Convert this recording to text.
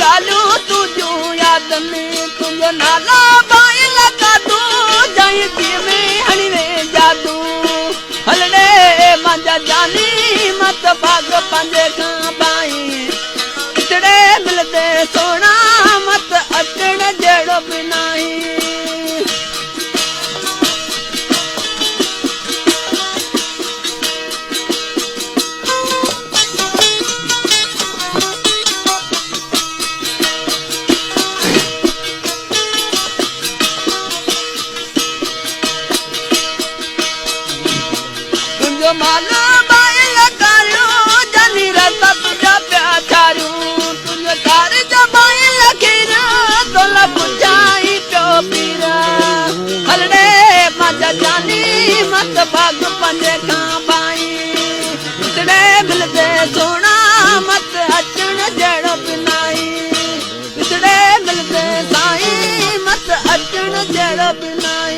ॻाल्हियूं तुंहिंजूं यादि में तुंहिंजो नाला बाहि लॻा तूं जाई थी में हणी वे जादू हलड़े मुंहिंजा जानी मत भाग पंहिंजे खां बाई किचड़े मिलंदे सोना मत अचण जहिड़ो बि नाही माल बाहि लॻारियूं जानी रता तुंहिंजा पिया छारियूं तुंहिंजे घर जो बाहि लॻीर तोला पुछाई पियो पीर हलड़े मुंहिंजा जानी मत भाग पंहिंजे खां बाई किचड़े मिलंदे सोना मत अचण जहिड़ो बि नाही किचड़े मिलंदे साईं मत अचण जहिड़ो बि नाही